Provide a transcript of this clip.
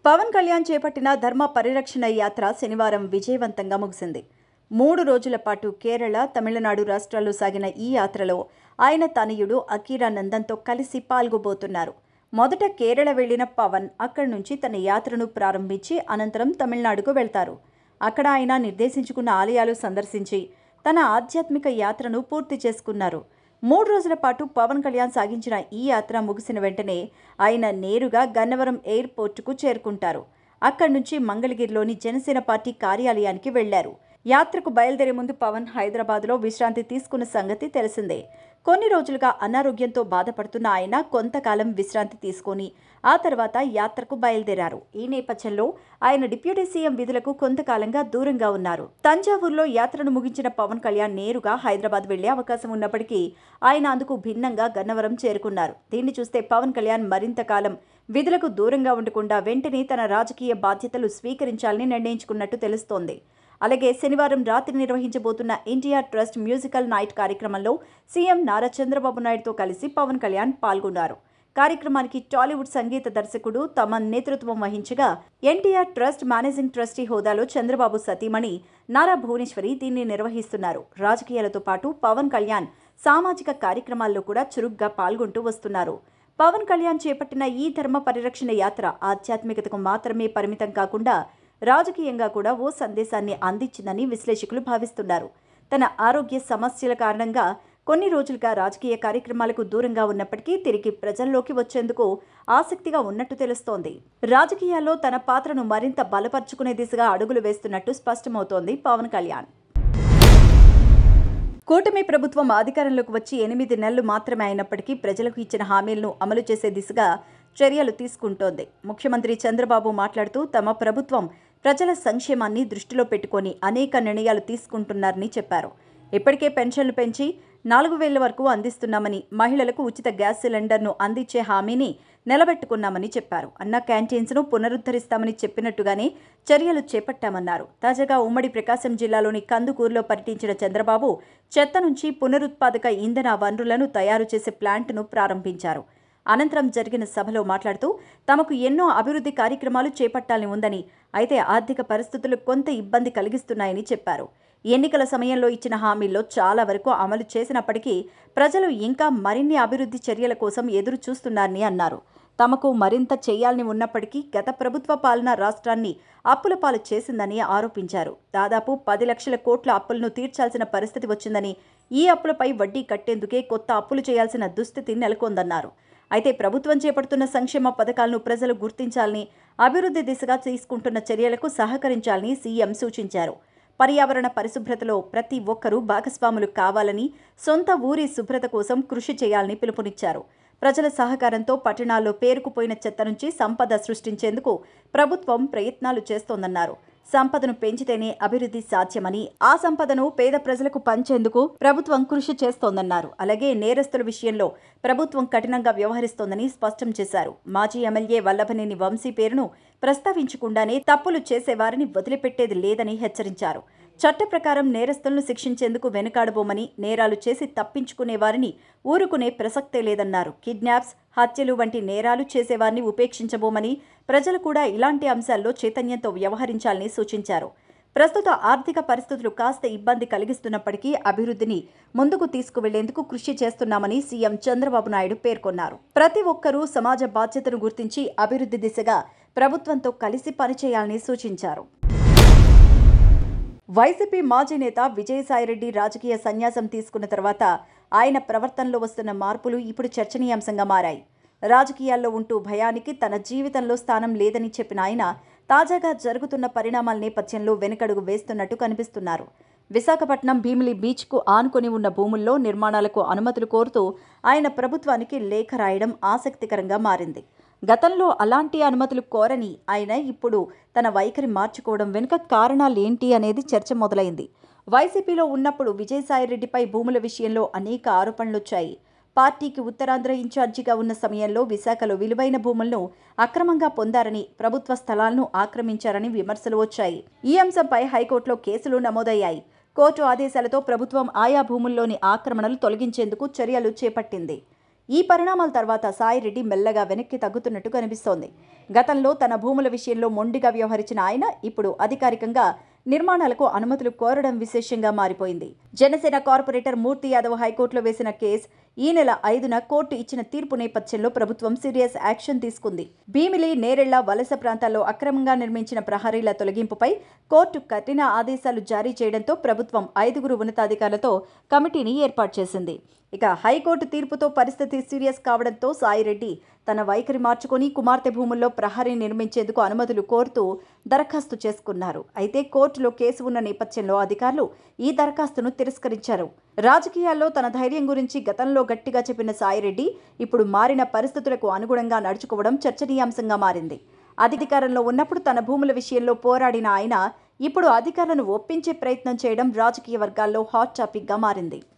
పవన్ కళ్యాణ్ చేపట్టిన ధర్మ పరిరక్షణ యాత్ర శనివారం విజయవంతంగా ముగిసింది. 3 రోజుల పాటు కేరళ, తమిళనాడు రాష్ట్రాల్లో సాగిన ఈ యాత్రలో ఆయన తనయుడు అకీరా నందన్తో కలిసి పాల్గొబోతున్నారు. మొదట కేరళ వెళ్లిన పవన్ అక్కడి నుంచి తన యాత్రను ప్రారంభించి అనంతరం తమిళనాడుకు వెళ్తారు. అక్కడ ఆయన నిర్దేశించుకున్న ఆలయాలు సందర్శించి తన ఆధ్యాత్మిక యాత్రను పూర్తి చేసుకున్నారు. 3 రోజుల పాటు పవన్ కళ్యాణ్ సాగించిన ఈ యాత్ర ముగిసిన వెంటనే ఆయన నేరుగా గన్నవరం ఎయిర్పోర్టుకు చేరుకుంటారు. అక్కడి నుంచి మంగళగిరిలోని జనసేన పార్టీ కార్యాలయానికి వెళ్లారు. యాత్రకు బయలుదేరే ముందు పవన్ హైదరాబాద్లో విశ్రాంతి తీసుకున్న సంగతి తెలిసిందే. కొన్ని రోజులుగా అనారోగ్యంతో బాధపడుతున్న ఆయన కొంతకాలం విశ్రాంతి తీసుకొని ఆ తర్వాత యాత్రకు బయలుదేరారు. ఈ నేపథ్యంలో ఆయన డిప్యూటీ సీఎం విధులకు కొంతకాలంగా దూరంగా ఉన్నారు. తంజావూరులో యాత్రను ముగించిన పవన్ కళ్యాణ్ నేరుగా హైదరాబాద్ వెళ్లే అవకాశం ఉన్నప్పటికీ ఆయన అందుకు భిన్నంగా గన్నవరం చేరుకున్నారు. దీన్ని చూస్తే పవన్ కళ్యాణ్ మరింత కాలం విధులకు దూరంగా ఉండకుండా వెంటనే తన రాజకీయ బాధ్యతలు స్వీకరించాలని నిర్ణయించుకున్నట్టు తెలుస్తోంది. అలాగే శనివారం రాత్రి నిర్వహించబోతున్న ఇండియా ట్రస్ట్ మ్యూజికల్ నైట్ కార్యక్రమంలో సీఎం నారా చంద్రబాబు నాయుడుతో కలిసి పవన్ కళ్యాణ్ పాల్గొన్నారు. కార్యక్రమానికి టాలీవుడ్ సంగీత దర్శకుడు తమన్ నేతృత్వం వహించగా ఎన్టీఆర్ ట్రస్ట్ మేనేజింగ్ ట్రస్టీ హోదాలో చంద్రబాబు సతీమణి నారా భువనేశ్వరి దీన్ని నిర్వహిస్తున్నారు. రాజకీయాలతో పాటు పవన్ కళ్యాణ్ సామాజిక కార్యక్రమాల్లో కూడా చురుగ్గా పాల్గొంటూ వస్తున్నారు. పవన్ కళ్యాణ్ చేపట్టిన ఈ ధర్మ పరిరక్షణ యాత్ర ఆధ్యాత్మికతకు మాత్రమే పరిమితం కాకుండా రాజకీయంగా కూడా ఓ సందేశాన్ని అందించిందని విశ్లేషకులు భావిస్తున్నారు. తన ఆరోగ్య సమస్యల కారణంగా కొన్ని రోజులుగా రాజకీయ కార్యక్రమాలకు దూరంగా ఉన్నప్పటికీ తిరిగి ప్రజల్లోకి వచ్చేందుకు ఆసక్తిగా ఉన్నట్టు తెలుస్తోంది. రాజకీయాల్లో తన పాత్రను మరింత బలపర్చుకునే దిశగా అడుగులు వేస్తున్నట్టు స్పష్టమవుతోంది పవన్ కళ్యాణ్. కూటమి ప్రభుత్వం అధికారంలోకి వచ్చి 8 నెలలు మాత్రమే అయినప్పటికీ ప్రజలకు ఇచ్చిన హామీలను అమలు చేసే దిశగా చర్యలు తీసుకుంటోంది. ముఖ్యమంత్రి చంద్రబాబు మాట్లాడుతూ తమ ప్రభుత్వం ప్రజల సంక్షేమాన్ని దృష్టిలో పెట్టుకొని అనేక నిర్ణయాలు తీసుకుంటున్నారని చెప్పారు. ఇప్పటికే పెన్షన్లు పెంచి 4,000 వరకు అందిస్తున్నామని, మహిళలకు ఉచిత గ్యాస్ సిలిండర్ను అందించే హామీని నిలబెట్టుకున్నామని చెప్పారు. అన్న క్యాంటీన్స్ను పునరుద్ధరిస్తామని చెప్పినట్టుగానే చర్యలు చేపట్టామన్నారు. తాజాగా ఉమ్మడి ప్రకాశం జిల్లాలోని కందుకూరులో పర్యటించిన చంద్రబాబు చెత్త నుంచి పునరుత్పాదక ఇంధన వనరులను తయారు చేసే ప్లాంట్ను ప్రారంభించారు. అనంతరం జరిగిన సభలో మాట్లాడుతూ తమకు ఎన్నో అభివృద్ధి కార్యక్రమాలు చేపట్టాలని ఉందని, అయితే ఆర్థిక పరిస్థితులు కొంత ఇబ్బంది కలిగిస్తున్నాయని చెప్పారు. ఎన్నికల సమయంలో ఇచ్చిన హామీల్లో చాలా వరకు అమలు చేసినప్పటికీ ప్రజలు ఇంకా మరిన్ని అభివృద్ధి చర్యల కోసం ఎదురు చూస్తున్నారని అన్నారు. తమకు మరింత చేయాలని ఉన్నప్పటికీ గత ప్రభుత్వ పాలన రాష్ట్రాన్ని అప్పుల పాలు చేసిందని ఆరోపించారు. దాదాపు 10 లక్షల కోట్ల అప్పులను తీర్చాల్సిన పరిస్థితి వచ్చిందని, ఈ అప్పులపై వడ్డీ కట్టేందుకే కొత్త అప్పులు చేయాల్సిన దుస్థితి నెలకొందన్నారు. అయితే ప్రభుత్వం చేపడుతున్న సంక్షేమ పథకాలను ప్రజలు గుర్తించాలని, అభివృద్ధి దిశగా తీసుకుంటున్న చర్యలకు సహకరించాలని సీఎం సూచించారు. పర్యావరణ పరిశుభ్రతలో ప్రతి ఒక్కరూ భాగస్వాములు కావాలని, సొంత ఊరి శుభ్రత కోసం కృషి చేయాలని పిలుపునిచ్చారు. ప్రజల సహకారంతో పట్టణాల్లో పేరుకుపోయిన చెత్త నుంచి సంపద సృష్టించేందుకు ప్రభుత్వం ప్రయత్నాలు చేస్తోందన్నారు. సంపదను పెంచితేనే అభివృద్ధి సాధ్యమని, ఆ సంపదను పేద ప్రజలకు పంచేందుకు ప్రభుత్వం కృషి చేస్తోందన్నారు. అలాగే నేరస్తుల విషయంలో ప్రభుత్వం కఠినంగా వ్యవహరిస్తోందని స్పష్టం చేశారు. మాజీ ఎమ్మెల్యే వల్లభనేని వంశీ పేరును ప్రస్తావించకుండానే తప్పులు చేసేవారిని వదిలిపెట్టేది లేదని హెచ్చరించారు. చట్ట ప్రకారం నేరస్తులను శిక్షించేందుకు వెనుకాడబోమని, నేరాలు చేసి తప్పించుకునే వారిని ఊరుకునే ప్రసక్తే లేదన్నారు. కిడ్నాప్స్, హత్యలు వంటి నేరాలు చేసేవారిని ఉపేక్షించబోమని, ప్రజలు కూడా ఇలాంటి అంశాల్లో చైతన్యంతో వ్యవహరించాలని సూచించారు. ప్రస్తుత ఆర్థిక పరిస్థితులు కాస్త ఇబ్బంది కలిగిస్తున్నప్పటికీ అభివృద్ధిని ముందుకు తీసుకువెళ్లేందుకు కృషి చేస్తున్నామని సీఎం చంద్రబాబు నాయుడు పేర్కొన్నారు. ప్రతి ఒక్కరూ సమాజ బాధ్యతను గుర్తించి అభివృద్ధి దిశగా ప్రభుత్వంతో కలిసి పనిచేయాలని సూచించారు. వైసీపీ మాజీ నేత విజయసాయిరెడ్డి రాజకీయ సన్యాసం తీసుకున్న తర్వాత ఆయన ప్రవర్తనలో వస్తున్న మార్పులు ఇప్పుడు చర్చనీయాంశంగా మారాయి. రాజకీయాల్లో ఉంటూ భయానికి తన జీవితంలో స్థానం లేదని చెప్పిన ఆయన తాజాగా జరుగుతున్న పరిణామాల నేపథ్యంలో వెనుకడుగు వేస్తున్నట్టు కనిపిస్తున్నారు. విశాఖపట్నం భీమిలి బీచ్కు ఆనుకొని ఉన్న భూముల్లో నిర్మాణాలకు అనుమతులు కోరుతూ ఆయన ప్రభుత్వానికి లేఖ రాయడం ఆసక్తికరంగా మారింది. గతంలో అలాంటి అనుమతులు కోరని ఆయన ఇప్పుడు తన వైఖరి మార్చుకోవడం వెనుక కారణాలేంటి అనేది చర్చ మొదలైంది. వైసీపీలో ఉన్నప్పుడు విజయసాయిరెడ్డిపై భూముల విషయంలో అనేక ఆరోపణలొచ్చాయి. పార్టీకి ఉత్తరాంధ్ర ఇన్ఛార్జిగా ఉన్న సమయంలో విశాఖలో విలువైన భూములను అక్రమంగా పొందారని, ప్రభుత్వ స్థలాలను ఆక్రమించారని విమర్శలు వచ్చాయి. ఈ అంశంపై హైకోర్టులో కేసులు నమోదయ్యాయి. కోర్టు ఆదేశాలతో ప్రభుత్వం ఆయా భూముల్లోని ఆక్రమణలు తొలగించేందుకు చర్యలు చేపట్టింది. ఈ పరిణామాల తర్వాత సాయిరెడ్డి మెల్లగా వెనక్కి తగ్గుతున్నట్టు కనిపిస్తోంది. గతంలో తన భూముల విషయంలో మొండిగా వ్యవహరించిన ఆయన ఇప్పుడు అధికారికంగా నిర్మాణాలకు అనుమతులు కోరడం విశేషంగా మారిపోయింది. జనసేన కార్పొరేటర్ మూర్తి యాదవ్ హైకోర్టులో వేసిన కేసు ఈ నెల 5న కోర్టు ఇచ్చిన తీర్పు నేపథ్యంలో ప్రభుత్వం సీరియస్ యాక్షన్ తీసుకుంది. భీమిలి, నేరెళ్ల వలస ప్రాంతాల్లో అక్రమంగా నిర్మించిన ప్రహరీల తొలగింపుపై కోర్టు కఠిన ఆదేశాలు జారీ చేయడంతో ప్రభుత్వం 5 ఉన్నతాధికారులతో కమిటీని ఏర్పాటు చేసింది. ఇక హైకోర్టు తీర్పుతో పరిస్థితి సీరియస్ కావడంతో సాయిరెడ్డి తన వైఖరి మార్చుకొని కుమార్తె భూముల్లో ప్రహరీ నిర్మించేందుకు అనుమతులు కోరుతూ దరఖాస్తు చేసుకున్నారు. అయితే కోర్టులో కేసు ఉన్న నేపథ్యంలో అధికారులు ఈ దరఖాస్తును తిరస్కరించారు. రాజకీయాల్లో తన ధైర్యం గురించి గతంలో గట్టిగా చెప్పిన సాయిరెడ్డి ఇప్పుడు మారిన పరిస్థితులకు అనుగుణంగా నడుచుకోవడం చర్చనీయాంశంగా మారింది. అధికారంలో ఉన్నప్పుడు తన భూముల విషయంలో పోరాడిన ఆయన ఇప్పుడు అధికారులను ఒప్పించే ప్రయత్నం చేయడం రాజకీయ వర్గాల్లో హాట్ టాపిక్గా మారింది.